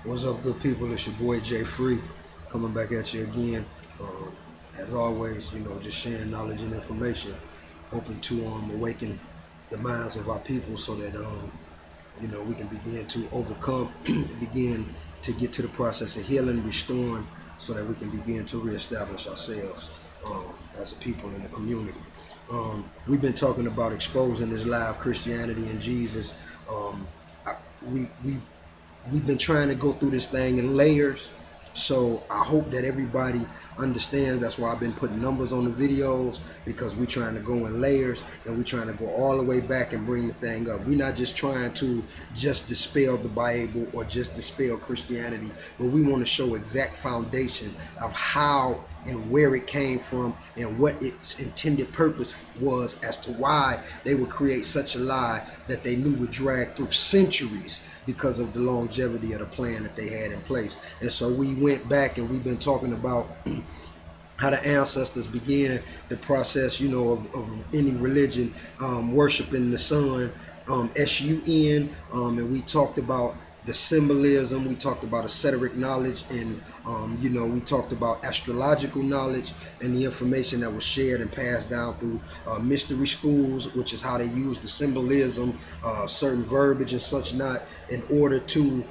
What's up, good people? It's your boy Jay Free coming back at you again. Um, as always, just sharing knowledge and information, hoping to awaken the minds of our people so that we can begin to overcome, begin to get to the process of healing, restoring, so that we can begin to reestablish ourselves as a people in the community. We've been talking about exposing this live Christianity and Jesus. Um, I, we we've been trying to go through this thing in layers. So I hope that everybody understands. That's why I've been putting numbers on the videos, because we're trying to go in layers and we're trying to go all the way back and bring the thing up. We're not just trying to just dispel the Bible or just dispel Christianity, but we want to show exact foundation of how and where it came from and what its intended purpose was, as to why they would create such a lie that they knew would drag through centuries because of the longevity of the plan that they had in place. And so we went back and we've been talking about how the ancestors began the process, of any religion, worshiping the sun, sun, and we talked about the symbolism. We talked about esoteric knowledge, and we talked about astrological knowledge and the information that was shared and passed down through mystery schools, which is how they use the symbolism, certain verbiage and such not, in order to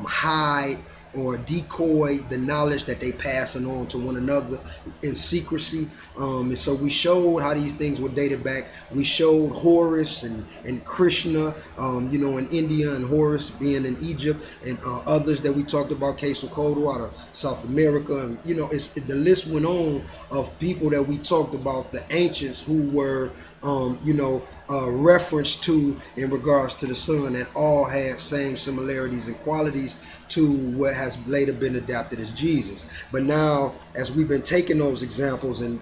hide or decoy the knowledge that they passing on to one another in secrecy. And so we showed how these things were dated back. We showed Horus and Krishna, in India, and Horus being in Egypt, and others that we talked about, Quetzalcoatl out of South America. And, the list went on of people that we talked about, the ancients who were, referenced to in regards to the sun, and all had same similarities and qualities to what has later been adapted as Jesus. But now, as we've been taking those examples and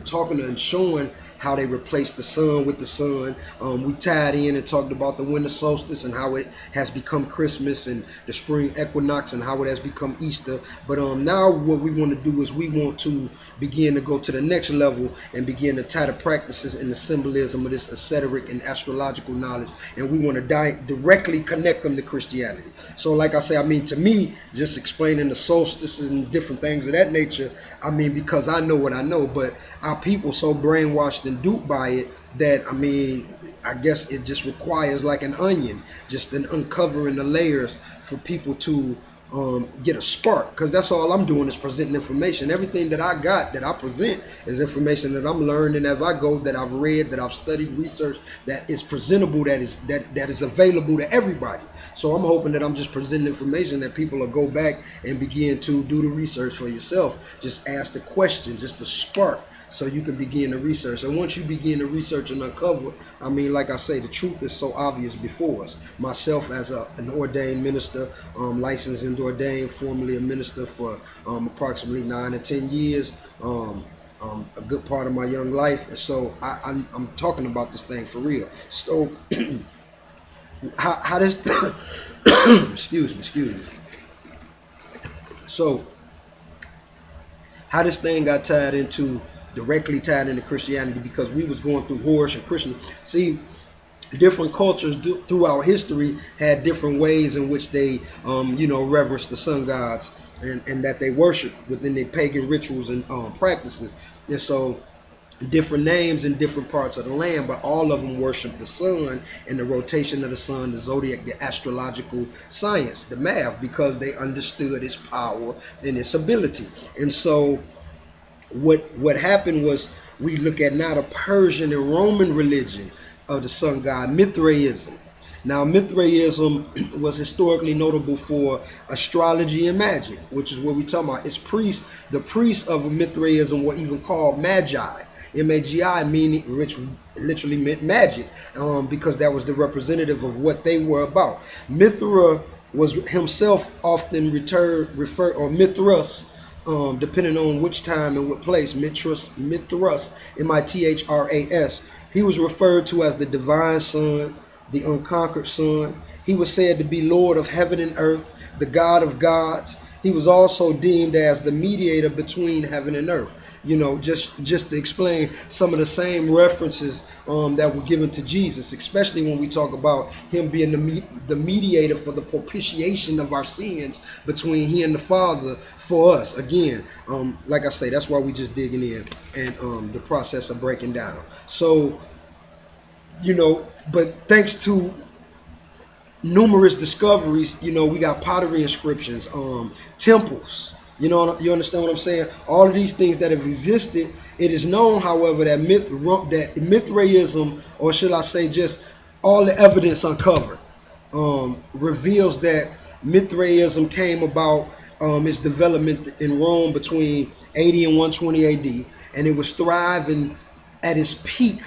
talking and showing how they replaced the sun with the sun, we tied in and talked about the winter solstice and how it has become Christmas, and the spring equinox and how it has become Easter. But now what we want to do is we want to begin to go to the next level and begin to tie the practices and the symbolism of this esoteric and astrological knowledge, and we want to directly connect them to Christianity. So like I say, to me, just explaining the solstices and different things of that nature, because I know what I know, but our people so brainwashed and duped by it that, I guess it just requires like an onion, just an uncovering the layers for people to get a spark, because that's all I'm doing is presenting information. Everything that I got that I present is information that I'm learning as I go, that I've read, that I've studied, researched, that is presentable, that is available to everybody. So I'm hoping that I'm just presenting information that people will go back and begin to do the research for yourself. Just ask the question, just the spark, so you can begin to research. And once you begin to research and uncover, like I say, the truth is so obvious before us. Myself, as an ordained minister, licensed and ordained, formerly a minister for approximately 9 to 10 years, a good part of my young life. And so I'm talking about this thing for real. So how this excuse me. So how this thing got directly tied into Christianity, because we was going through Horus and Krishna. See, different cultures throughout history had different ways in which they reverence the sun gods, and that they worship within their pagan rituals and practices. And so different names in different parts of the land, but all of them worship the sun and the rotation of the sun, the zodiac, the astrological science, the math, because they understood its power and its ability. And so what happened was, we look at now the Persian and Roman religion of the sun god, Mithraism. Now, Mithraism was historically notable for astrology and magic, which is what we're talking about. Its priests, the priests of Mithraism, were even called magi. M-A-G-I, meaning, which literally meant magic, because that was the representative of what they were about. Mithra was himself often referred, or Mithras, depending on which time and what place. Mithras, Mithras, M-I-T-H-R-A-S. He was referred to as the divine sun, the unconquered Son. He was said to be Lord of heaven and earth, the God of gods. He was also deemed as the mediator between heaven and earth. Just to explain some of the same references that were given to Jesus, especially when we talk about him being the mediator for the propitiation of our sins between he and the Father for us. Again, like I say, that's why we just digging in and the process of breaking down. So, but thanks to numerous discoveries, we got pottery inscriptions, temples. You understand what I'm saying? All of these things that have existed. It is known, however, that Mithraism, or should I say, just all the evidence uncovered, reveals that Mithraism came about, its development in Rome between 80 and 120 AD, and it was thriving at its peak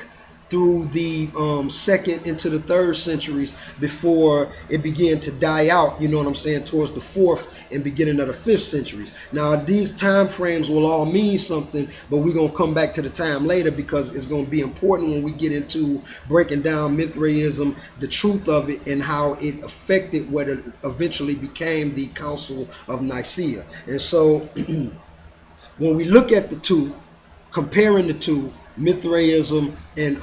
through the second into the third centuries before it began to die out, towards the fourth and beginning of the fifth centuries. Now, these time frames will all mean something, but we're going to come back to the time later because it's going to be important when we get into breaking down Mithraism, the truth of it, and how it affected what eventually became the Council of Nicaea. And so when we look at the two, comparing the two, Mithraism and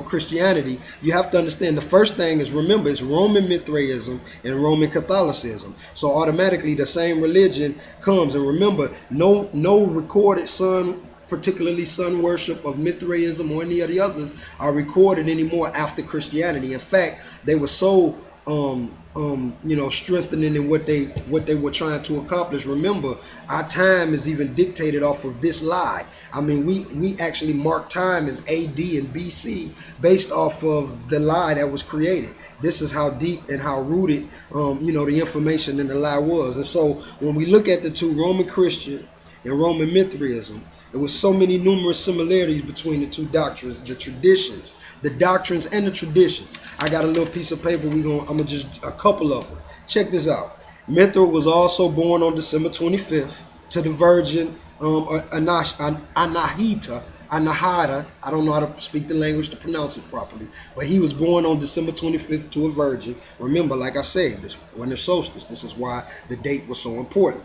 Christianity, you have to understand the first thing is, remember, it's Roman Mithraism and Roman Catholicism. So automatically the same religion comes. And remember, no recorded particularly sun worship of Mithraism or any of the others are recorded anymore after Christianity. In fact, they were so strengthening in what they were trying to accomplish. Remember, our time is even dictated off of this lie. I mean, we actually mark time as AD and BC based off of the lie that was created. This is how deep and how rooted, the information in the lie was. And so when we look at the two, Roman Christian and Roman Mithraism, there was so many numerous similarities between the two doctrines, the traditions, the doctrines and the traditions. I got a little piece of paper. I'm gonna just a couple of them. Check this out. Mithra was also born on December 25th to the Virgin Anahita. I don't know how to speak the language to pronounce it properly, but he was born on December 25th to a virgin. Remember, like I said, this winter solstice. This is why the date was so important.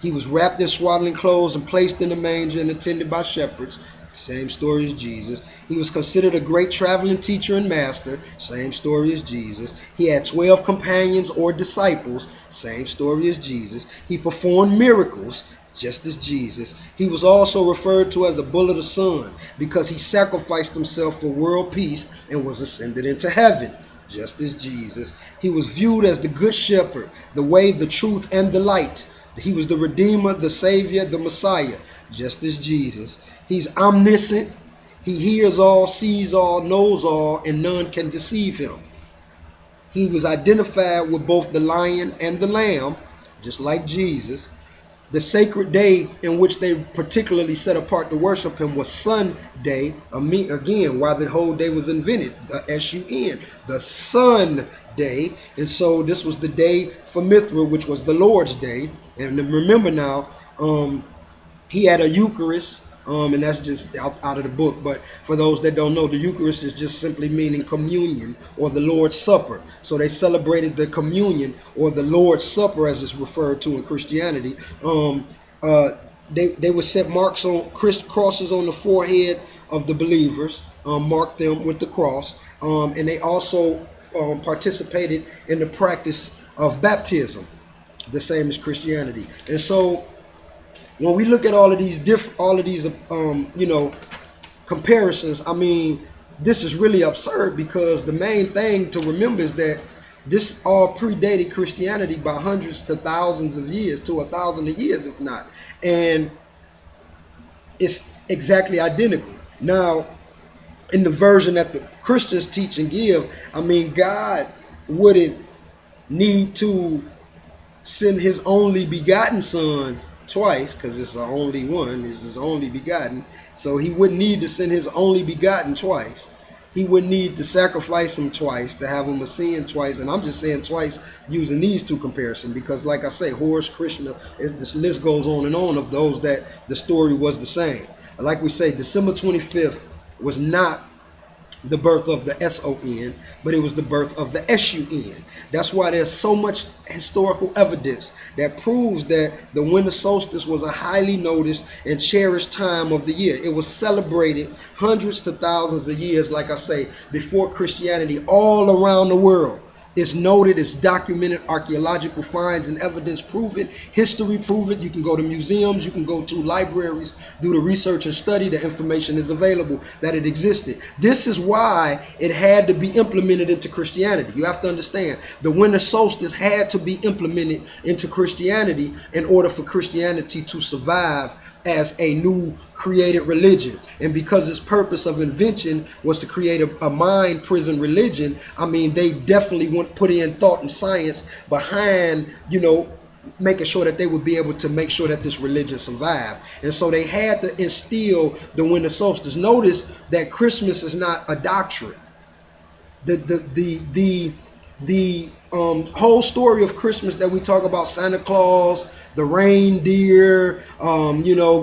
He was wrapped in swaddling clothes and placed in a manger and attended by shepherds. Same story as Jesus. He was considered a great traveling teacher and master. Same story as Jesus. He had 12 companions or disciples. Same story as Jesus. He performed miracles, just as Jesus. He was also referred to as the Bull of the Sun because he sacrificed himself for world peace and was ascended into heaven, just as Jesus. He was viewed as the good shepherd, the way, the truth, and the light. He was the Redeemer, the Savior, the Messiah, just as Jesus. He's omniscient. He hears all, sees all, knows all, and none can deceive him. He was identified with both the lion and the lamb, just like Jesus. The sacred day in which they particularly set apart to worship him was Sunday. Again, why the whole day was invented, the S-U-N, the Sun Day. And so this was the day for Mithra, which was the Lord's Day. And remember now, he had a Eucharist, and that's just out of the book. But for those that don't know, the Eucharist is just simply meaning communion or the Lord's Supper. So they celebrated the communion or the Lord's Supper as it's referred to in Christianity. They would set marks on crosses on the forehead of the believers, mark them with the cross, and they also participated in the practice of baptism, the same as Christianity. And so when we look at all of these comparisons, I mean, this is really absurd because the main thing to remember is that this all predated Christianity by hundreds to thousands of years, to 1,000 years if not, and it's exactly identical. Now, in the version that the Christians teach and give, I mean, God wouldn't need to send his only begotten Son twice, because it's the only one, it's his only begotten. So he wouldn't need to send his only begotten twice. He wouldn't need to sacrifice him twice, to have him ascend twice. And I'm just saying twice using these two comparisons because, like I say, Horus, Krishna, this list goes on and on of those that the story was the same. Like we say, December 25th was not the birth of the S-O-N, but it was the birth of the S-U-N. That's why there's so much historical evidence that proves that the winter solstice was a highly noticed and cherished time of the year. It was celebrated hundreds to thousands of years, like I say, before Christianity all around the world. It's noted, it's documented, archaeological finds and evidence prove it, history prove it. You can go to museums, you can go to libraries, do the research and study. The information is available that it existed. This is why it had to be implemented into Christianity. You have to understand, the winter solstice had to be implemented into Christianity in order for Christianity to survive as a new created religion. And because its purpose of invention was to create a mind prison religion, I mean, they definitely put in thought and science behind, making sure that they would be able to make sure that this religion survived. And so they had to instill the winter solstice. Notice that Christmas is not a doctrine. The whole story of Christmas that we talk about, Santa Claus, the reindeer,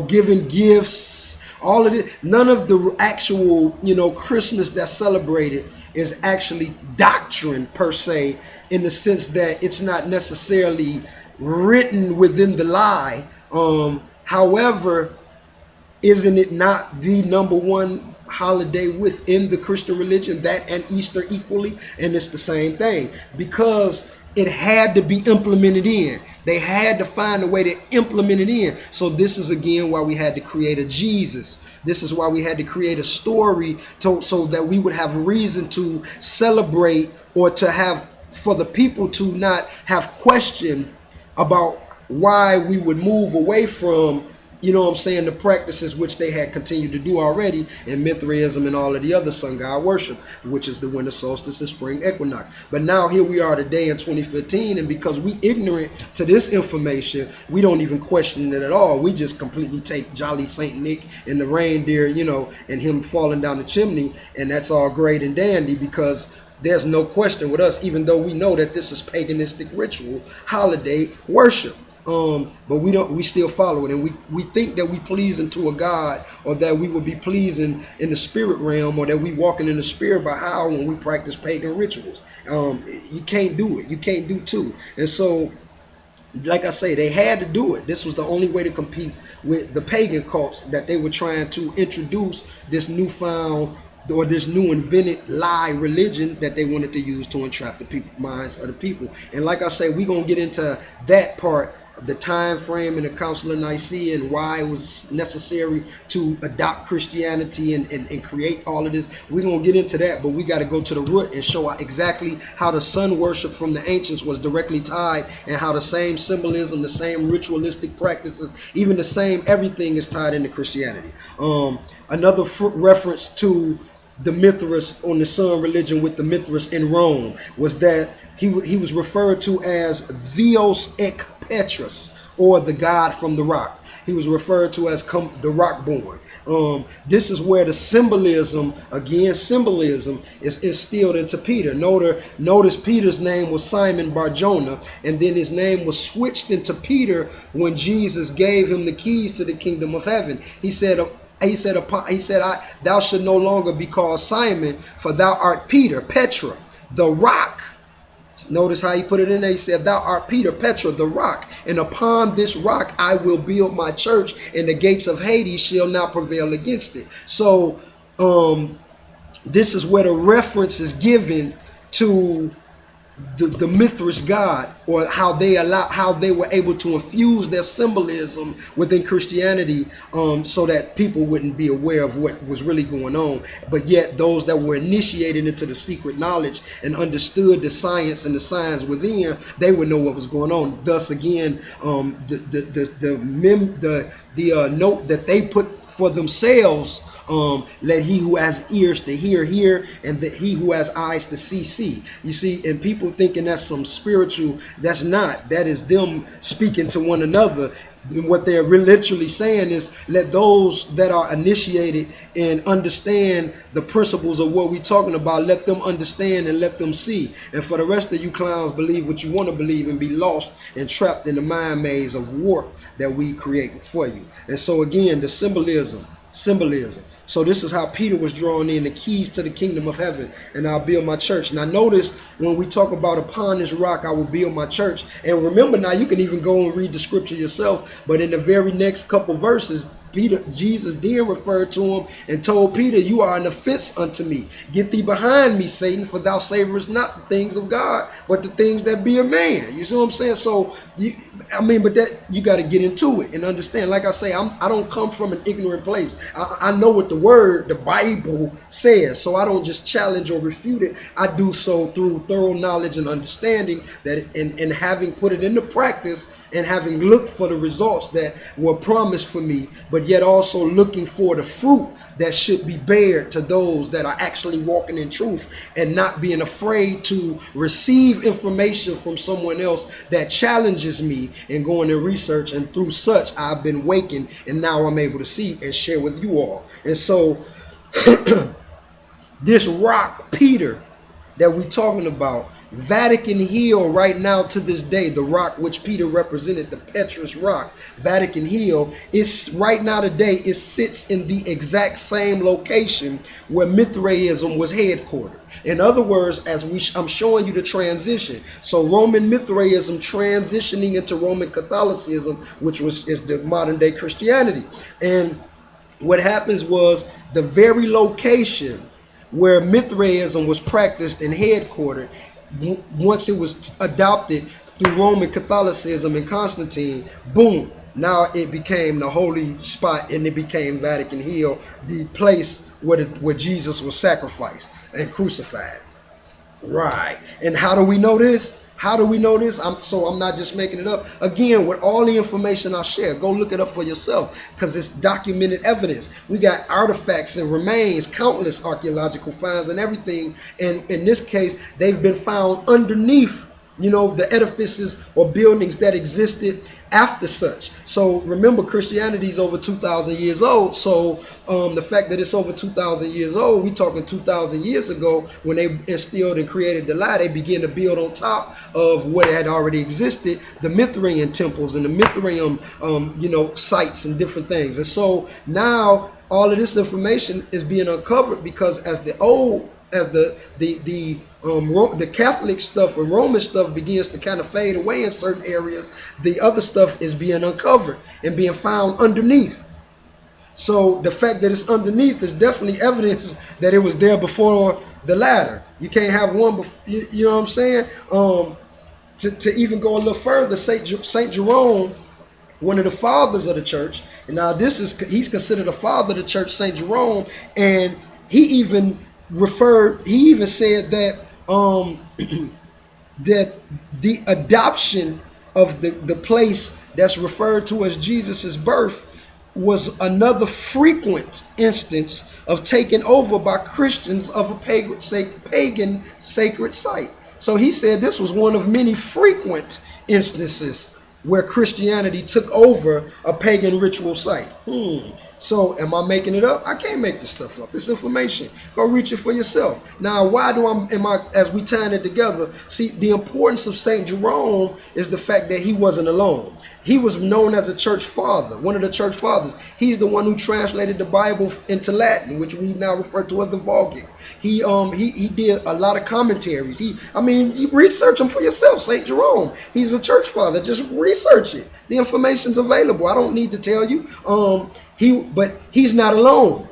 giving gifts, all of it, none of the actual, Christmas that's celebrated is actually doctrine per se, in the sense that it's not necessarily written within the lie. However, isn't it not the number one holiday within the Christian religion, that and Easter equally? And it's the same thing, because it had to be implemented in. They had to find a way to implement it in. So this is again why we had to create a Jesus. This is why we had to create a story so that we would have reason to celebrate, or to have, for the people to not have question about why we would move away from, the practices which they had continued to do already in Mithraism and all of the other sun god worship, which is the winter solstice and spring equinox. But now here we are today in 2015, and because we ignorant to this information, we don't even question it at all. We just completely take Jolly Saint Nick and the reindeer, and him falling down the chimney, and that's all great and dandy, because there's no question with us, even though we know that this is paganistic ritual, holiday worship. But we still follow it, and we think that we pleasing to a God, or that we will be pleasing in the spirit realm, or that we walking in the spirit by how when we practice pagan rituals. You can't do it. You can't do two. And so, like I say, they had to do it. This was the only way to compete with the pagan cults that they were trying to introduce this newfound, or this new invented lie religion that they wanted to use to entrap the minds of the people. And like I say, we're going to get into that part, the time frame in the Council of Nicaea, and why it was necessary to adopt Christianity and create all of this. We're going to get into that, but we got to go to the root and show exactly how the sun worship from the ancients was directly tied, and how the same symbolism, the same ritualistic practices, even the same everything is tied into Christianity. Another reference to the Mithras on the sun religion with the Mithras in Rome was that he was referred to as Theos ek Petrus, or the God from the rock. He was referred to as the rock born. This is where the symbolism is instilled into Peter. Notice Peter's name was Simon Bar-Jonah, and then his name was switched into Peter when Jesus gave him the keys to the kingdom of heaven. He said, thou should no longer be called Simon, for thou art Peter, Petra, the rock. Notice how he put it in there. He said, thou art Peter, Petra, the rock, and upon this rock I will build my church, and the gates of Hades shall not prevail against it. So this is where the reference is given to the Mithras god, or how they were able to infuse their symbolism within Christianity, so that people wouldn't be aware of what was really going on. But yet those that were initiated into the secret knowledge and understood the science and the signs within, they would know what was going on. Thus again, the note that they put for themselves, let he who has ears to hear, and that he who has eyes to see. You see, and people thinking that's some spiritual, that's not. That is them speaking to one another. And what they're literally saying is, let those that are initiated and understand the principles of what we're talking about, let them understand and let them see. And for the rest of you clowns, believe what you want to believe and be lost and trapped in the mind maze of warp that we create for you. And so again, the symbolism Symbolism. So this is how Peter was drawing in the keys to the kingdom of heaven, and I'll build my church. Now notice when we talk about upon this rock I will build my church, and remember now you can even go and read the scripture yourself, but in the very next couple verses Jesus then referred to him and told Peter, you are an offense unto me. Get thee behind me, Satan, for thou savorest not the things of God, but the things that be of man. You see what I'm saying? So, but that you got to get into it and understand. Like I say, I don't come from an ignorant place. I know what the Bible says, so I don't just challenge or refute it. I do so through thorough knowledge and understanding that, and having put it into practice and having looked for the results that were promised for me, but yet also looking for the fruit that should be bared to those that are actually walking in truth, and not being afraid to receive information from someone else that challenges me and going and research, and through such I've been wakened, and now I'm able to see and share with you all. And so this rock, Peter, that we're talking about, Vatican Hill right now to this day, the rock which Peter represented, the Petrus rock, Vatican Hill, is right now today, it sits in the exact same location where Mithraism was headquartered. In other words, I'm showing you the transition. So Roman Mithraism transitioning into Roman Catholicism, which is the modern day Christianity. And what happens was the very location where Mithraism was practiced and headquartered, once it was adopted through Roman Catholicism and Constantine, boom, now it became the holy spot, and it became Vatican Hill, the place where Jesus was sacrificed and crucified. Right. And how do we know this? How do we know this? I'm not just making it up. Again, with all the information I share, go look it up for yourself, because it's documented evidence. We got artifacts and remains, countless archaeological finds and everything. And in this case, they've been found underneath, the edifices or buildings that existed after such. So remember, Christianity is over 2,000 years old. So the fact that it's over 2,000 years old, we talking 2,000 years ago, when they instilled and created the lie, they began to build on top of what had already existed, the Mithraean temples and the Mithraean, sites and different things. And so now all of this information is being uncovered, because as the Catholic stuff and Roman stuff begins to kind of fade away in certain areas, the other stuff is being uncovered and being found underneath. So the fact that it's underneath is definitely evidence that it was there before the latter. You can't have one before, you know what I'm saying? To even go a little further, Saint Jerome, one of the fathers of the church, and now he's considered a father of the church, Saint Jerome, and he even said that that the adoption of the place that's referred to as Jesus's birth was another frequent instance of taken over by Christians of a pagan sacred site. So he said this was one of many frequent instances where Christianity took over a pagan ritual site. So am I making it up? I can't make this stuff up. It's information. Go reach it for yourself. Now, as we tying it together, see, the importance of St. Jerome is the fact that he wasn't alone. He was known as a church father, one of the church fathers. He's the one who translated the Bible into Latin, which we now refer to as the Vulgate. He did a lot of commentaries. You research him for yourself, St. Jerome. He's a church father. Just research it. The information's available. I don't need to tell you. But he's not alone.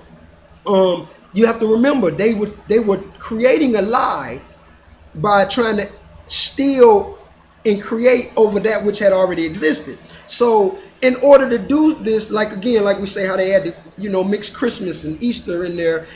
You have to remember, they were creating a lie by trying to steal and create over that which had already existed. So in order to do this, like we say how they had to, mix Christmas and Easter in there,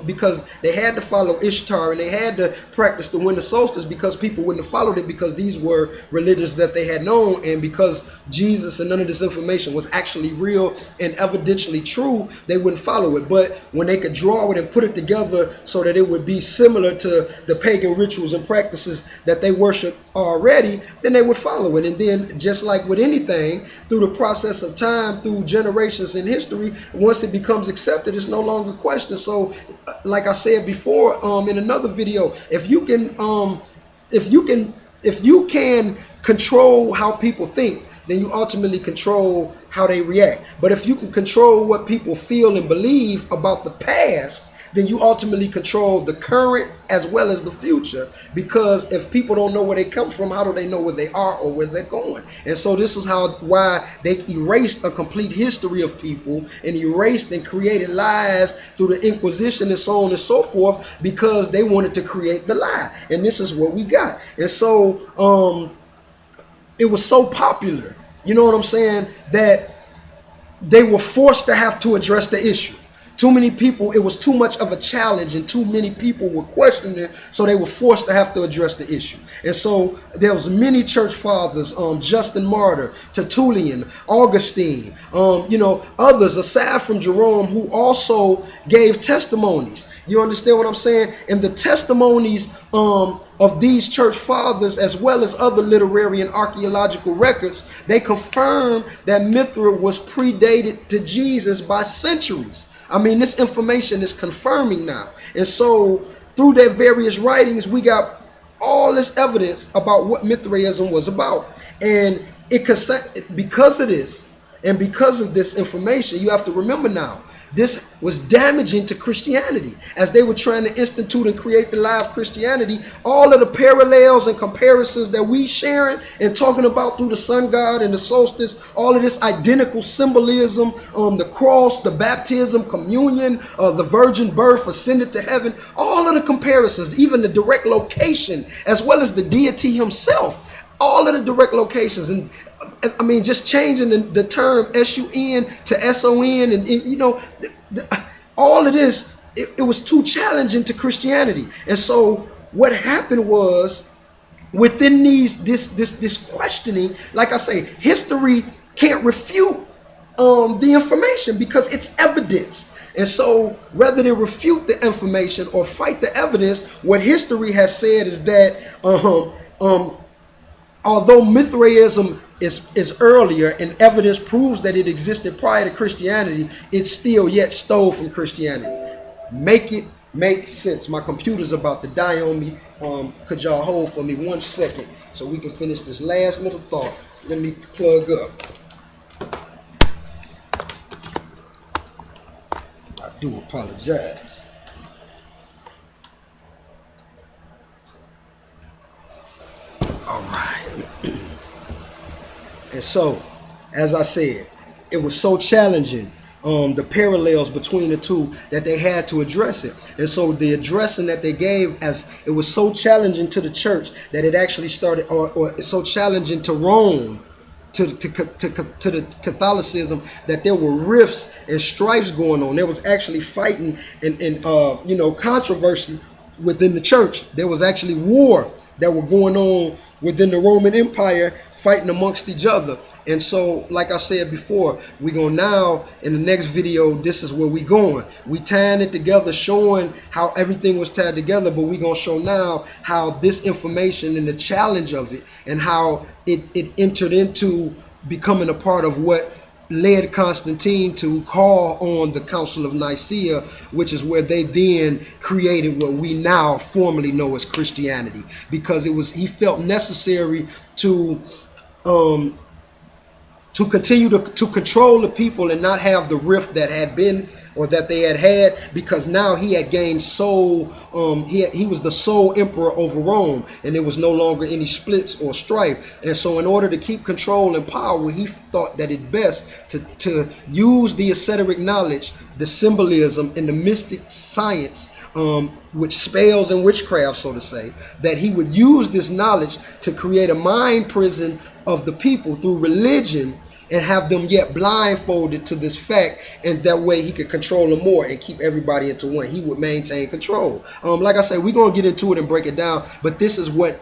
because they had to follow Ishtar and they had to practice the winter solstice, because people wouldn't have followed it, because these were religions that they had known, and because Jesus and none of this information was actually real and evidentially true, they wouldn't follow it. But when they could draw it and put it together so that it would be similar to the pagan rituals and practices that they worship already, then they would follow it. And then, just like with anything, through the process of time, through generations in history, once it becomes accepted, it's no longer questioned. So like I said before, in another video, if you can control how people think, then you ultimately control how they react. But if you can control what people feel and believe about the past, then you ultimately control the current as well as the future. Because if people don't know where they come from, how do they know where they are or where they're going? And so this is why they erased a complete history of people and erased and created lies through the Inquisition and so on and so forth, because they wanted to create the lie. And this is what we got. And so it was so popular, you know what I'm saying, that they were forced to have to address the issue. Too many people, it was too much of a challenge and too many people were questioning it, so they were forced to have to address the issue. And so there was many church fathers, Justin Martyr, Tertullian, Augustine, others aside from Jerome, who also gave testimonies. You understand what I'm saying? And the testimonies of these church fathers, as well as other literary and archaeological records, they confirm that Mithra was predated to Jesus by centuries. I mean, this information is confirming now. And so through their various writings, we got all this evidence about what Mithraism was about. And because of this, and because of this information, you have to remember now, this was damaging to Christianity. As they were trying to institute and create the lie of Christianity, all of the parallels and comparisons that we sharing and talking about through the sun god and the solstice, all of this identical symbolism, the cross, the baptism, communion, the virgin birth, ascended to heaven, all of the comparisons, even the direct location, as well as the deity himself, all of the direct locations. And I mean, just changing the term S-U-N to S-O-N, and all of this, it was too challenging to Christianity. And so what happened was, within this questioning, like I say, history can't refute the information because it's evidenced. And so rather than refute the information or fight the evidence, what history has said is that although Mithraism is earlier and evidence proves that it existed prior to Christianity, it still yet stole from Christianity. Make it make sense. My computer's about to die on me. Could y'all hold for me 1 second so we can finish this last little thought? Let me plug up. I do apologize. All right. And so, as I said, it was so challenging, the parallels between the two, that they had to address it. And so the addressing that they gave, as it was so challenging to the church that it actually started, or it's so challenging to Rome, to the Catholicism, that there were rifts and strifes going on. There was actually fighting and controversy within the church. There was actually war that were going on within the Roman Empire, fighting amongst each other. And so, like I said before, we're going now, in the next video, this is where we going. We tying it together, showing how everything was tied together, but we're going to show now how this information and the challenge of it, and how it entered into becoming a part of what led Constantine to call on the Council of Nicaea, which is where they then created what we now formally know as Christianity, because he felt necessary to continue to control the people and not have the rift that had been, or that they had, because now he had gained he was the sole emperor over Rome, and there was no longer any splits or strife. And so in order to keep control and power, he thought that it best to use the esoteric knowledge, the symbolism, and the mystic science, which spells and witchcraft, so to say, that he would use this knowledge to create a mind prison of the people through religion, and have them yet blindfolded to this fact, and that way he could control them more and keep everybody into one. He would maintain control. Like I said, we're going to get into it and break it down, but this is what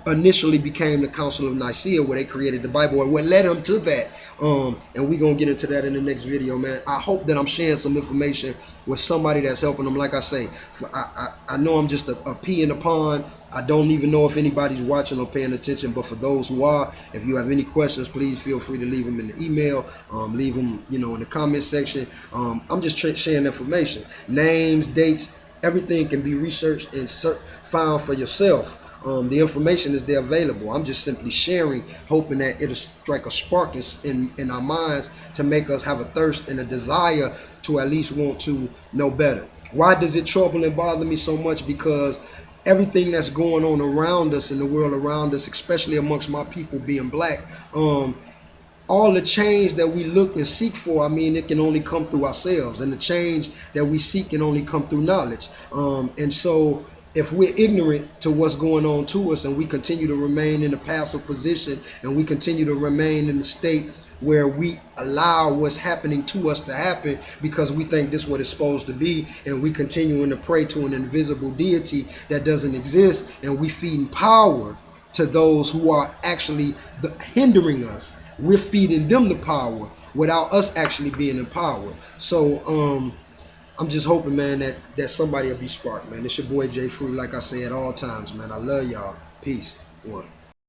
initially became the Council of Nicaea, where they created the Bible, and what led them to that. And we're going to get into that in the next video, man. I hope that I'm sharing some information with somebody that's helping them. Like I say, I know I'm just a pea in the pond. I don't even know if anybody's watching or paying attention, but for those who are, if you have any questions, please feel free to leave them in the email, leave them, in the comment section. I'm just sharing information, names, dates, everything can be researched and found for yourself. The information is there available. I'm just simply sharing, hoping that it'll strike a spark in our minds to make us have a thirst and a desire to at least want to know better. Why does it trouble and bother me so much? Because everything that's going on around us in the world around us, especially amongst my people being black, all the change that we look and seek for, I mean, it can only come through ourselves, and the change that we seek can only come through knowledge. And so if we're ignorant to what's going on to us, and we continue to remain in a passive position, and we continue to remain in the state where we allow what's happening to us to happen because we think this is what it's supposed to be, and we continuing to pray to an invisible deity that doesn't exist, and we feeding power to those who are actually hindering us. We're feeding them the power without us actually being in power. So I'm just hoping, man, that somebody will be sparked, man. It's your boy Jay Free, like I say at all times, man. I love y'all. Peace. One.